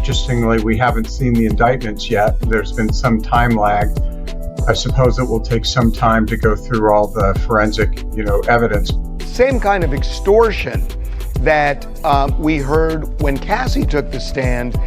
Interestingly, we haven't seen the indictments yet. There's been some time lag. I suppose it will take some time to go through all the forensic, evidence. Same kind of extortion that we heard when Cassie took the stand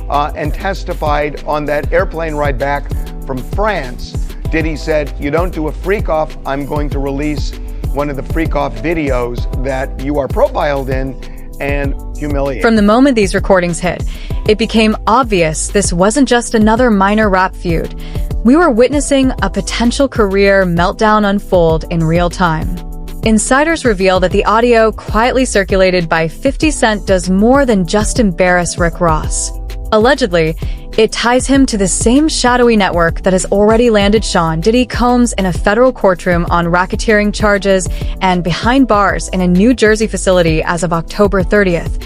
and testified on that airplane ride back from France. Diddy said, "You don't do a freak off, I'm going to release one of the freak off videos that you are profiled in and humiliate." From the moment these recordings hit, it became obvious this wasn't just another minor rap feud. We were witnessing a potential career meltdown unfold in real time. Insiders reveal that the audio quietly circulated by 50 Cent does more than just embarrass Rick Ross. Allegedly, it ties him to the same shadowy network that has already landed Sean Diddy Combs in a federal courtroom on racketeering charges and behind bars in a New Jersey facility as of October 30th,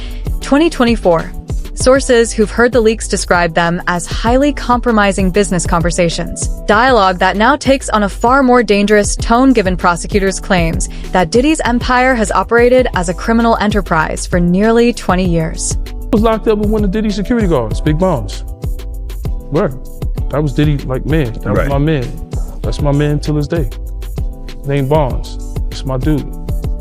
2024. Sources who've heard the leaks describe them as highly compromising business conversations. Dialogue that now takes on a far more dangerous tone given prosecutors' claims that Diddy's empire has operated as a criminal enterprise for nearly 20 years. I was locked up with one of Diddy's security guards, Big Bombs. Word. That was Diddy, man. That was my man. That's my man till this day. Named Bonds. It's my dude.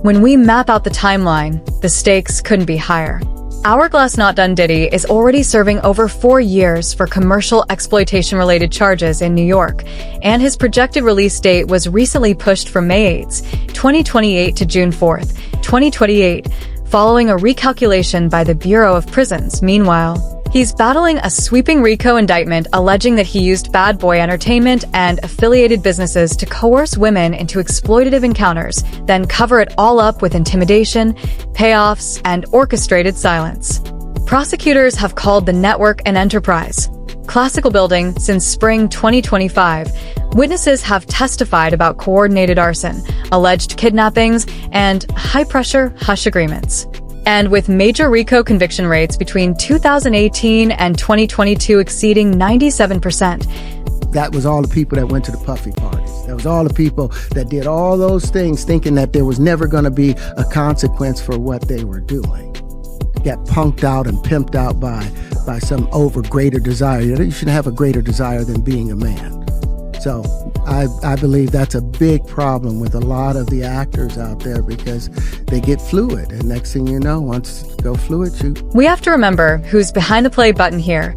When we map out the timeline, the stakes couldn't be higher. Hourglass Not Done Diddy is already serving over 4 years for commercial exploitation-related charges in New York, and his projected release date was recently pushed from May 8, 2028 to June 4, 2028, following a recalculation by the Bureau of Prisons. Meanwhile, he's battling a sweeping RICO indictment alleging that he used Bad Boy Entertainment and affiliated businesses to coerce women into exploitative encounters, then cover it all up with intimidation, payoffs, and orchestrated silence. Prosecutors have called the network an enterprise. Classical building since spring 2025. Witnesses have testified about coordinated arson, alleged kidnappings, and high-pressure hush agreements. And with major RICO conviction rates between 2018 and 2022 exceeding 97%. That was all the people that went to the puffy parties. That was all the people that did all those things thinking that there was never going to be a consequence for what they were doing. Got punked out and pimped out by some greater desire. You shouldn't have a greater desire than being a man. So I believe that's a big problem with a lot of the actors out there because they get fluid. And next thing you know, once you go fluid, shoot. We have to remember who's behind the play button here.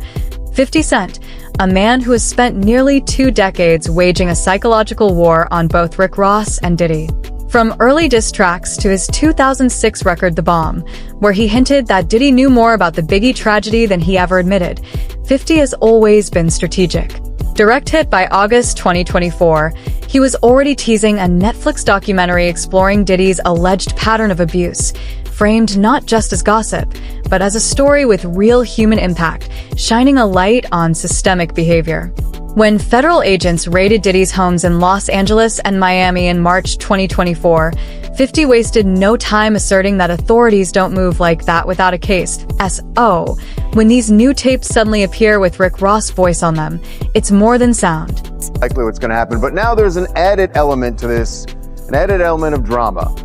50 Cent, a man who has spent nearly 2 decades waging a psychological war on both Rick Ross and Diddy. From early diss tracks to his 2006 record The Bomb, where he hinted that Diddy knew more about the Biggie tragedy than he ever admitted, 50 has always been strategic. Direct hit by August 2024, he was already teasing a Netflix documentary exploring Diddy's alleged pattern of abuse, framed not just as gossip, but as a story with real human impact, shining a light on systemic behavior. When federal agents raided Diddy's homes in Los Angeles and Miami in March 2024, 50 wasted no time asserting that authorities don't move like that without a case. So, when these new tapes suddenly appear with Rick Ross' voice on them, it's more than sound. Likely what's going to happen, but now there's an added element to this, an added element of drama.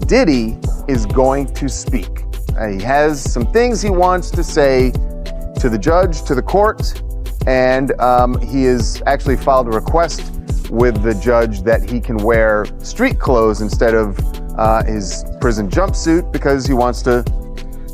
Diddy is going to speak. He has some things he wants to say to the judge, to the court, and he has actually filed a request with the judge that he can wear street clothes instead of his prison jumpsuit because he wants to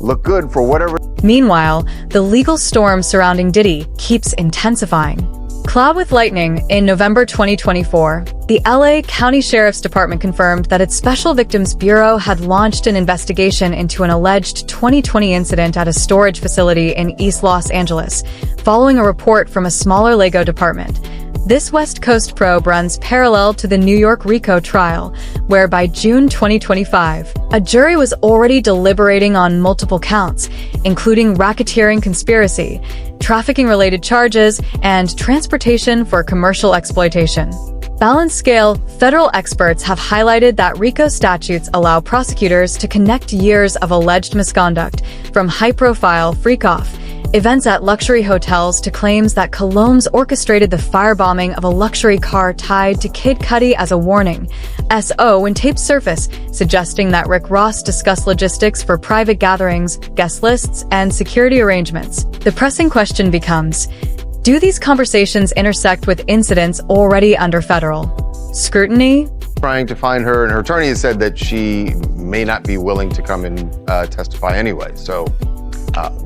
look good for whatever. Meanwhile, the legal storm surrounding Diddy keeps intensifying. Cloud with lightning, in November 2024, the LA County Sheriff's Department confirmed that its Special Victims Bureau had launched an investigation into an alleged 2020 incident at a storage facility in East Los Angeles, following a report from a smaller Lego department. This West Coast probe runs parallel to the New York RICO trial, where by June 2025, a jury was already deliberating on multiple counts, including racketeering conspiracy, trafficking-related charges, and transportation for commercial exploitation. Balanced scale, federal experts have highlighted that RICO statutes allow prosecutors to connect years of alleged misconduct from high-profile freak-off events at luxury hotels to claims that Combs orchestrated the firebombing of a luxury car tied to Kid Cudi as a warning. When tapes surface, suggesting that Rick Ross discussed logistics for private gatherings, guest lists, and security arrangements. The pressing question becomes, do these conversations intersect with incidents already under federal scrutiny? Trying to find her, and her attorney has said that she may not be willing to come and testify anyway. So,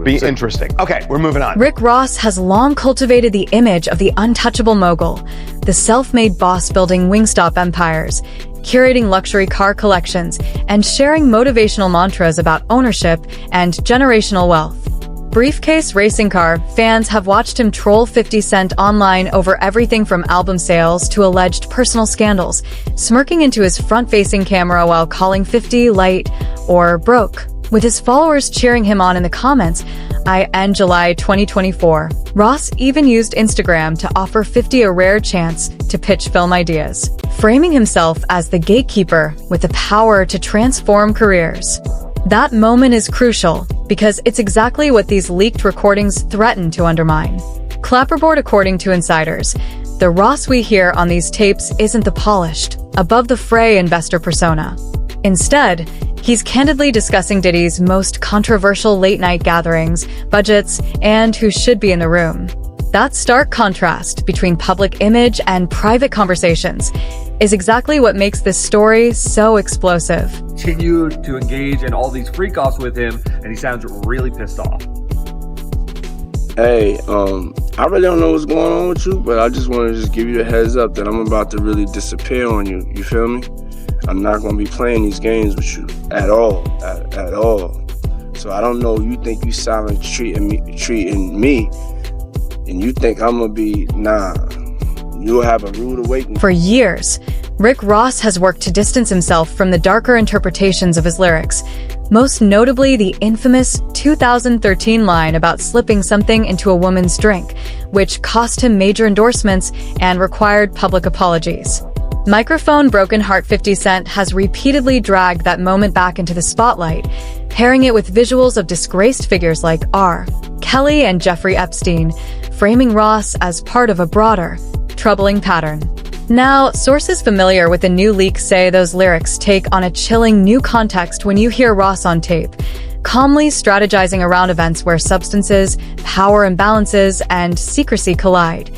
Be interesting. Okay, we're moving on. Rick Ross has long cultivated the image of the untouchable mogul, the self-made boss building Wingstop empires, curating luxury car collections, and sharing motivational mantras about ownership and generational wealth. Briefcase racing car fans have watched him troll 50 Cent online over everything from album sales to alleged personal scandals, smirking into his front-facing camera while calling 50 light or broke, with his followers cheering him on in the comments. In July 2024, Ross even used Instagram to offer 50 a rare chance to pitch film ideas, framing himself as the gatekeeper with the power to transform careers. That moment is crucial because it's exactly what these leaked recordings threaten to undermine. Clapperboard, according to insiders, the Ross we hear on these tapes isn't the polished, above-the-fray investor persona. Instead, he's candidly discussing Diddy's most controversial late-night gatherings, budgets, and who should be in the room. That stark contrast between public image and private conversations is exactly what makes this story so explosive. Continue to engage in all these freak-offs with him, and he sounds really pissed off. Hey, I really don't know what's going on with you, but I just want to just give you a heads up that I'm about to really disappear on you. You feel me? I'm not going to be playing these games with you at all, at all. So I don't know, you think you silent treating me, and you think I'm going to be, nah. You'll have a rude awakening. For years, Rick Ross has worked to distance himself from the darker interpretations of his lyrics, most notably the infamous 2013 line about slipping something into a woman's drink, which cost him major endorsements and required public apologies. Microphone Broken Heart 50 Cent has repeatedly dragged that moment back into the spotlight, pairing it with visuals of disgraced figures like R. Kelly and Jeffrey Epstein, framing Ross as part of a broader, troubling pattern. Now, sources familiar with the new leak say those lyrics take on a chilling new context when you hear Ross on tape, calmly strategizing around events where substances, power imbalances, and secrecy collide.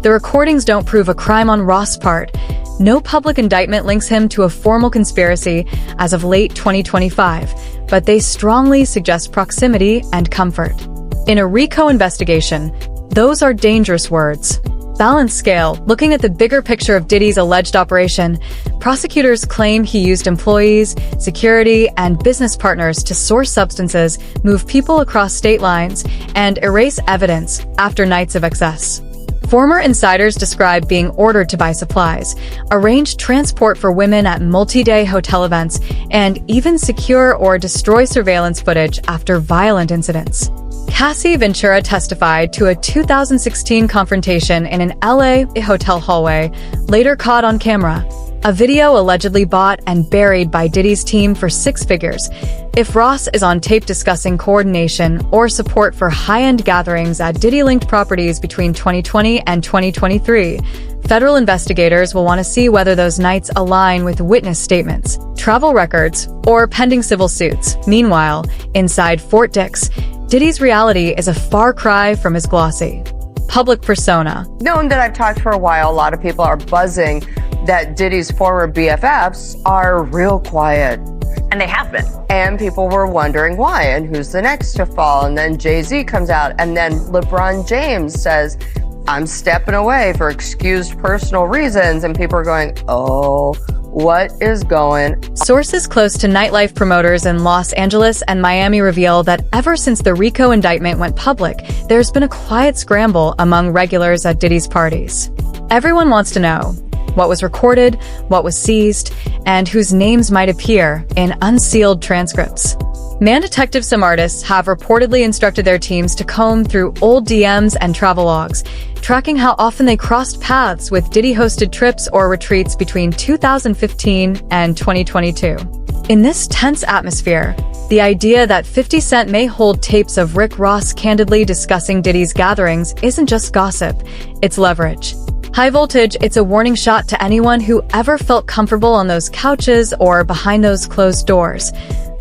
The recordings don't prove a crime on Ross' part. No public indictment links him to a formal conspiracy as of late 2025, but they strongly suggest proximity and comfort. In a RICO investigation, those are dangerous words. Balance scale. Looking at the bigger picture of Diddy's alleged operation, prosecutors claim he used employees, security, and business partners to source substances, move people across state lines, and erase evidence after nights of excess. Former insiders describe being ordered to buy supplies, arrange transport for women at multi-day hotel events, and even secure or destroy surveillance footage after violent incidents. Cassie Ventura testified to a 2016 confrontation in an LA hotel hallway, later caught on camera. A video allegedly bought and buried by Diddy's team for six figures. If Ross is on tape discussing coordination or support for high-end gatherings at Diddy-linked properties between 2020 and 2023, federal investigators will want to see whether those nights align with witness statements, travel records, or pending civil suits. Meanwhile, inside Fort Dix, Diddy's reality is a far cry from his glossy public persona. Known that I've talked for a while, a lot of people are buzzing that Diddy's former BFFs are real quiet. And they have been. And people were wondering why and who's the next to fall. And then Jay-Z comes out, and then LeBron James says, I'm stepping away for excused personal reasons. And people are going, oh, what is going? Sources close to nightlife promoters in Los Angeles and Miami reveal that ever since the RICO indictment went public, there's been a quiet scramble among regulars at Diddy's parties. Everyone wants to know what was recorded, what was seized, and whose names might appear in unsealed transcripts. Man detectives, some artists, have reportedly instructed their teams to comb through old DMs and travelogues, tracking how often they crossed paths with Diddy-hosted trips or retreats between 2015 and 2022. In this tense atmosphere, The idea that 50 Cent may hold tapes of Rick Ross candidly discussing Diddy's gatherings isn't just gossip, it's leverage. High Voltage, it's a warning shot to anyone who ever felt comfortable on those couches or behind those closed doors.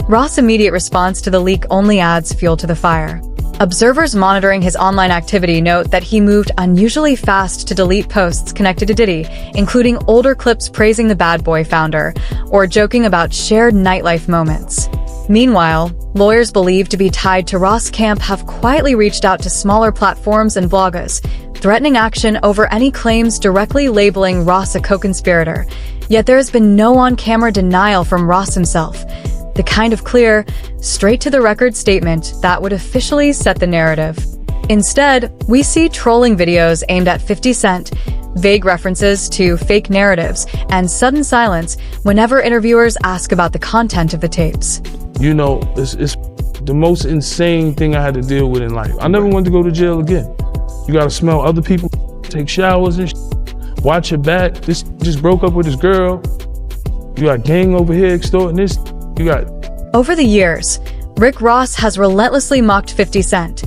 Ross' immediate response to the leak only adds fuel to the fire. Observers monitoring his online activity note that he moved unusually fast to delete posts connected to Diddy, including older clips praising the Bad Boy founder or joking about shared nightlife moments. Meanwhile, lawyers believed to be tied to Ross' camp have quietly reached out to smaller platforms and bloggers, threatening action over any claims directly labeling Ross a co-conspirator. Yet there has been no on-camera denial from Ross himself. The kind of clear, straight-to-the-record statement that would officially set the narrative. Instead, we see trolling videos aimed at 50 Cent, vague references to fake narratives, and sudden silence whenever interviewers ask about the content of the tapes. You know, it's the most insane thing I had to deal with in life. I never wanted to go to jail again. You gotta smell other people, take showers and watch your back. This just broke up with his girl. You got gang over here extorting this. You got... Over the years, Rick Ross has relentlessly mocked 50 Cent,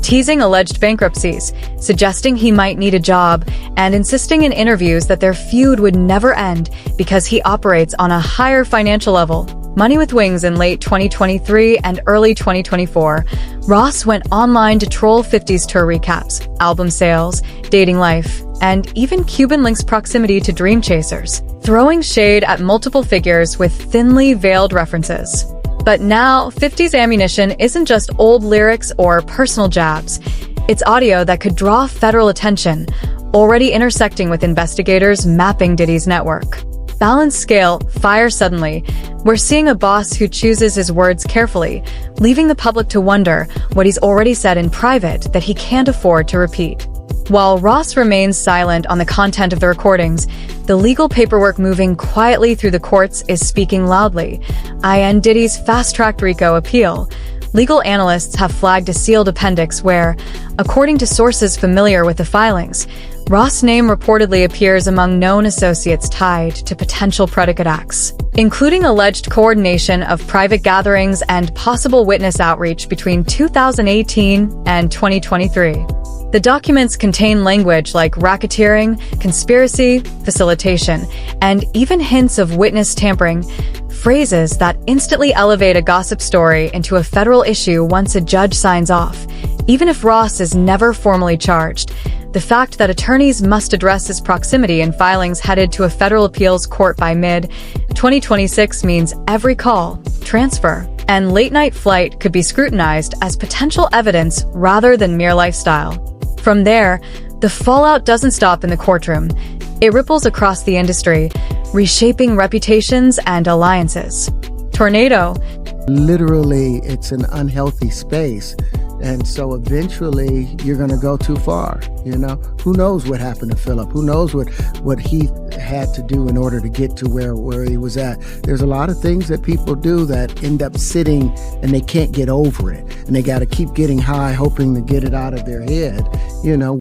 teasing alleged bankruptcies, suggesting he might need a job, and insisting in interviews that their feud would never end because he operates on a higher financial level. Money with Wings in late 2023 and early 2024, Ross went online to troll 50's tour recaps, album sales, dating life, and even Cuban Link's proximity to Dream Chasers, throwing shade at multiple figures with thinly veiled references. But now, 50's ammunition isn't just old lyrics or personal jabs. It's audio that could draw federal attention, already intersecting with investigators mapping Diddy's network. Balance scale, fire suddenly. We're seeing a boss who chooses his words carefully, leaving the public to wonder what he's already said in private that he can't afford to repeat. While Ross remains silent on the content of the recordings, the legal paperwork moving quietly through the courts is speaking loudly. IN Diddy's fast-tracked RICO appeal. Legal analysts have flagged a sealed appendix where, according to sources familiar with the filings, Ross' name reportedly appears among known associates tied to potential predicate acts, including alleged coordination of private gatherings and possible witness outreach between 2018 and 2023. The documents contain language like racketeering, conspiracy, facilitation, and even hints of witness tampering, phrases that instantly elevate a gossip story into a federal issue once a judge signs off, even if Ross is never formally charged. The fact that attorneys must address his proximity in filings headed to a federal appeals court by mid-2026 means every call, transfer, and late-night flight could be scrutinized as potential evidence rather than mere lifestyle. From there, the fallout doesn't stop in the courtroom. It ripples across the industry, reshaping reputations and alliances. Tornado. Literally, it's an unhealthy space. And so eventually you're going to go too far, you know? Who knows what happened to Philip? Who knows what he had to do in order to get to where he was at? There's a lot of things that people do that end up sitting and they can't get over it. And they got to keep getting high, hoping to get it out of their head, you know?